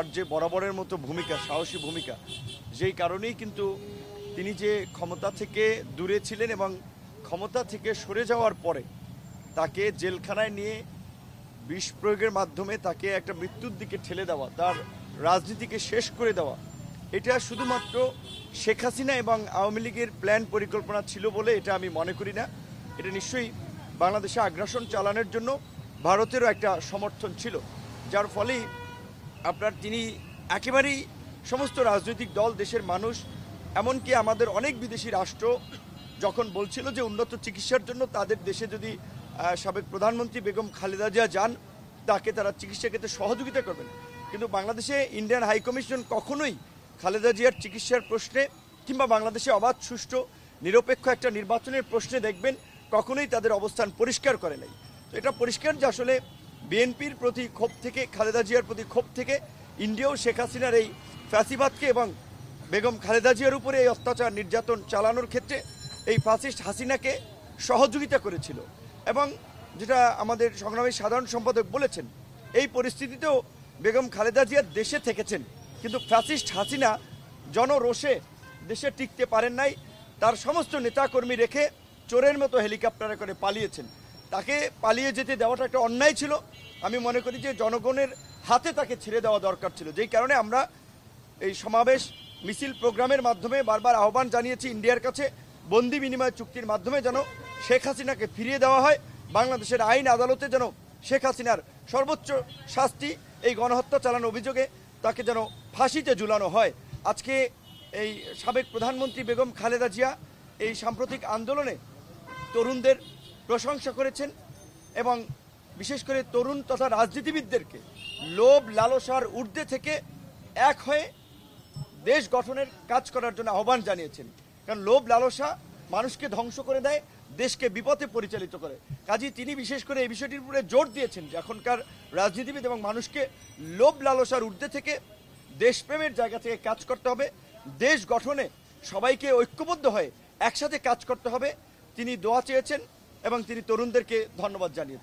আর যে বরাবরের মতো ভূমিকা, সাহসী ভূমিকা, যেই কারণেই কিন্তু তিনি যে ক্ষমতা থেকে দূরে ছিলেন এবং ক্ষমতা থেকে সরে যাওয়ার পরে তাকে জেলখানায় নিয়ে বিষ প্রয়োগের মাধ্যমে তাকে একটা মৃত্যুর দিকে ঠেলে দেওয়া, তার রাজনীতিকে শেষ করে দেওয়া, এটা শুধুমাত্র শেখ হাসিনা এবং আওয়ামী লীগের প্ল্যান পরিকল্পনা ছিল বলে এটা আমি মনে করি না। এটা নিশ্চয়ই বাংলাদেশে আগ্রাসন চালানোর জন্য ভারতেরও একটা সমর্থন ছিল, যার ফলেই আপনার তিনি একেবারেই সমস্ত রাজনৈতিক দল, দেশের মানুষ, এমনকি আমাদের অনেক বিদেশি রাষ্ট্র যখন বলছিল যে উন্নত চিকিৎসার জন্য তাদের দেশে যদি সাবেক প্রধানমন্ত্রী বেগম খালেদা জিয়া যান, তাকে তারা চিকিৎসা ক্ষেত্রে সহযোগিতা করবেন, কিন্তু বাংলাদেশে ইন্ডিয়ান হাইকমিশন কখনোই খালেদা জিয়ার চিকিৎসার প্রশ্নে কিংবা বাংলাদেশে অবাধ, সুষ্ঠু, নিরপেক্ষ একটা নির্বাচনের প্রশ্নে দেখবেন কখনোই তাদের অবস্থান পরিষ্কার করে নাই। তো এটা পরিষ্কার যে আসলে বিএনপির প্রতি ক্ষোভ থেকে, খালেদা জিয়ার প্রতি ক্ষোভ থেকে ইন্ডিয়াও শেখ হাসিনার এই ফ্যাসিবাদকে এবং বেগম খালেদা জিয়ার উপরে এই অত্যাচার নির্যাতন চালানোর ক্ষেত্রে এই ফ্যাসিস্ট হাসিনাকে সহযোগিতা করেছিল। এবং যেটা আমাদের সংগ্রামী সাধারণ সম্পাদক বলেছেন, এই পরিস্থিতিতেও বেগম খালেদা জিয়া দেশে থেকেছেন, কিন্তু ফ্যাসিস্ট হাসিনা জনরোষে দেশে টিকতে পারেন নাই, তার সমস্ত নেতাকর্মী রেখে চোরের মতো হেলিকপ্টারে করে পালিয়েছেন। তাকে পালিয়ে যেতে দেওয়াটা একটা অন্যায় ছিল। আমি মনে করি যে জনগণের হাতে তাকে ছেড়ে দেওয়া দরকার ছিল, যেই কারণে আমরা এই সমাবেশ, মিছিল, প্রোগ্রামের মাধ্যমে বারবার আহ্বান জানিয়েছি ইন্ডিয়ার কাছে বন্দি বিনিময় চুক্তির মাধ্যমে যেন শেখ হাসিনাকে ফিরিয়ে দেওয়া হয়, বাংলাদেশের আইন আদালতে যেন শেখ হাসিনার সর্বোচ্চ শাস্তি, এই গণহত্যা চালানোর অভিযোগে তাকে যেন ফাঁসিতে ঝুলানো হয়। আজকে এই সাবেক প্রধানমন্ত্রী বেগম খালেদা জিয়া এই সাম্প্রতিক আন্দোলনে তরুণদের প্রশংসা করেছেন এবং বিশেষ করে তরুণ তথা রাজনীতিবিদদেরকে লোভ লালসার ঊর্ধ্বে থেকে এক হয়ে দেশ গঠনের কাজ করার জন্য আহ্বান জানিয়েছেন। কারণ লোভ লালসা মানুষকে ধ্বংস করে দেয়, দেশকে বিপথে পরিচালিত করে। কাজেই তিনি বিশেষ করে এই বিষয়টির উপরে জোর দিয়েছেন যে এখনকার রাজনীতিবিদ এবং মানুষকে লোভ লালসার ঊর্ধ্বে থেকে দেশপ্রেমের জায়গা থেকে কাজ করতে হবে, দেশ গঠনে সবাইকে ঐক্যবদ্ধ হয়ে একসাথে কাজ করতে হবে। তিনি দোয়া চেয়েছেন এবং তিনি তরুণদেরকে ধন্যবাদ জানিয়েছেন।